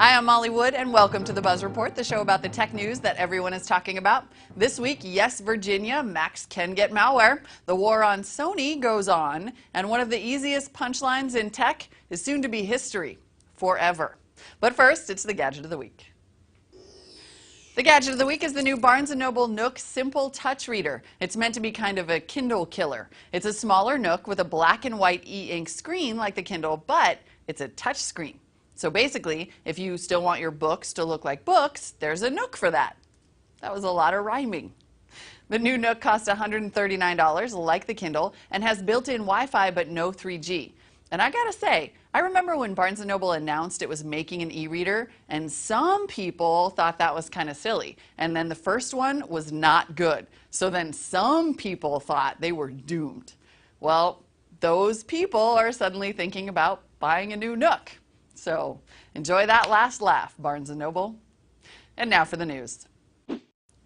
Hi, I'm Molly Wood, and welcome to the Buzz Report, the show about the tech news that everyone is talking about. This week, yes, Virginia, Macs can get malware. The war on Sony goes on, and one of the easiest punchlines in tech is soon to be history, forever. But first, it's the Gadget of the Week. The Gadget of the Week is the new Barnes & Noble Nook Simple Touch Reader. It's meant to be kind of a Kindle killer. It's a smaller Nook with a black and white e-ink screen like the Kindle, but it's a touch screen. So basically, if you still want your books to look like books, there's a Nook for that. That was a lot of rhyming. The new Nook costs $139, like the Kindle, and has built-in Wi-Fi but no 3G. And I gotta say, I remember when Barnes & Noble announced it was making an e-reader, and some people thought that was kind of silly. And then the first one was not good. So then some people thought they were doomed. Well, those people are suddenly thinking about buying a new Nook. So enjoy that last laugh, Barnes & Noble. And now for the news.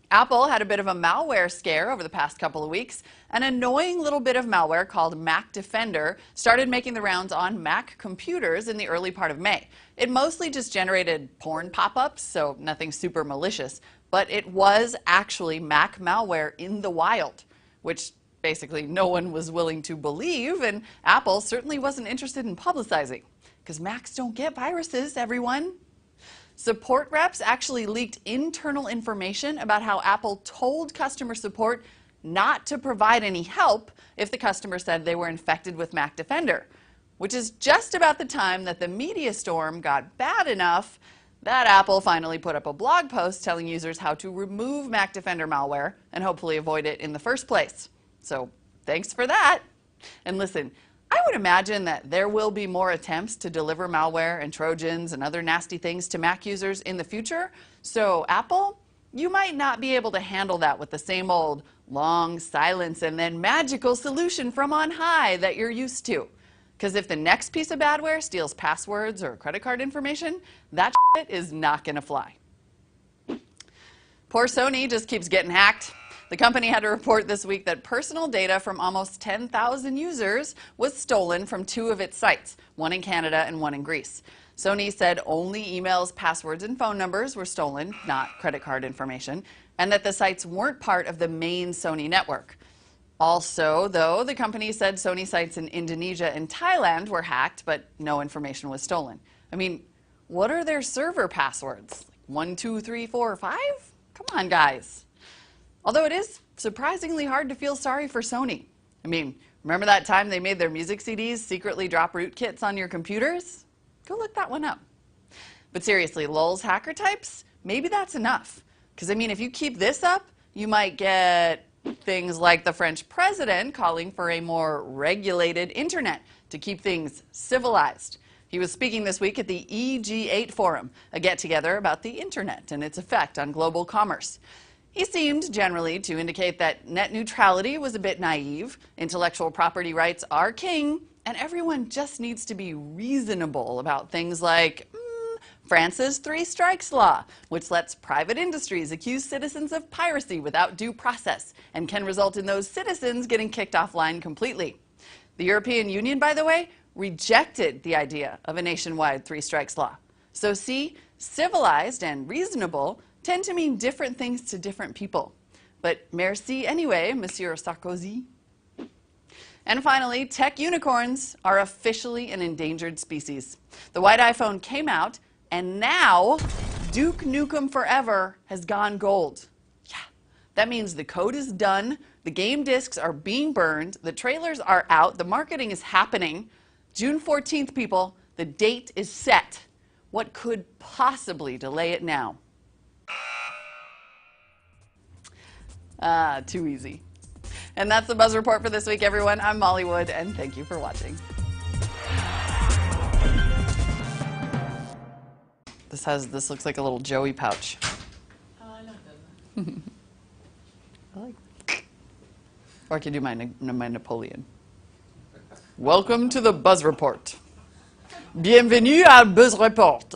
Apple had a bit of a malware scare over the past couple of weeks. An annoying little bit of malware called Mac Defender started making the rounds on Mac computers in the early part of May. It mostly just generated porn pop-ups, so nothing super malicious, but it was actually Mac malware in the wild, which basically no one was willing to believe, and Apple certainly wasn't interested in publicizing, because Macs don't get viruses, everyone. Support reps actually leaked internal information about how Apple told customer support not to provide any help if the customer said they were infected with Mac Defender, which is just about the time that the media storm got bad enough that Apple finally put up a blog post telling users how to remove Mac Defender malware and hopefully avoid it in the first place. So thanks for that. And listen, I would imagine that there will be more attempts to deliver malware and Trojans and other nasty things to Mac users in the future. So Apple, you might not be able to handle that with the same old long silence and then magical solution from on high that you're used to. Because if the next piece of badware steals passwords or credit card information, that shit is not going to fly. Poor Sony just keeps getting hacked. The company had to report this week that personal data from almost 10,000 users was stolen from two of its sites, one in Canada and one in Greece. Sony said only emails, passwords, and phone numbers were stolen, not credit card information, and that the sites weren't part of the main Sony network. Also, though, the company said Sony sites in Indonesia and Thailand were hacked, but no information was stolen. I mean, what are their server passwords? 1, 2, 3, 4, 5? Come on, guys. Although it is surprisingly hard to feel sorry for Sony. I mean, remember that time they made their music CDs secretly drop rootkits on your computers? Go look that one up. But seriously, lulz hacker types, maybe that's enough. Because I mean, if you keep this up, you might get things like the French president calling for a more regulated internet to keep things civilized. He was speaking this week at the EG8 Forum, a get-together about the internet and its effect on global commerce. He seemed generally to indicate that net neutrality was a bit naive, intellectual property rights are king, and everyone just needs to be reasonable about things like France's 3 strikes law, which lets private industries accuse citizens of piracy without due process and can result in those citizens getting kicked offline completely. The European Union, by the way, rejected the idea of a nationwide 3 strikes law. So see, civilized and reasonable tend to mean different things to different people. But merci anyway, Monsieur Sarkozy. And finally, tech unicorns are officially an endangered species. The white iPhone came out, and now Duke Nukem Forever has gone gold. Yeah, that means the code is done, the game discs are being burned, the trailers are out, the marketing is happening. June 14th, people, the date is set. What could possibly delay it now? Too easy. And that's the Buzz Report for this week, everyone. I'm Molly Wood, and thank you for watching. This looks like a little Joey pouch. Oh, I love them. I like that. Or I could do my Napoleon. Welcome to the Buzz Report. Bienvenue à Buzz Report.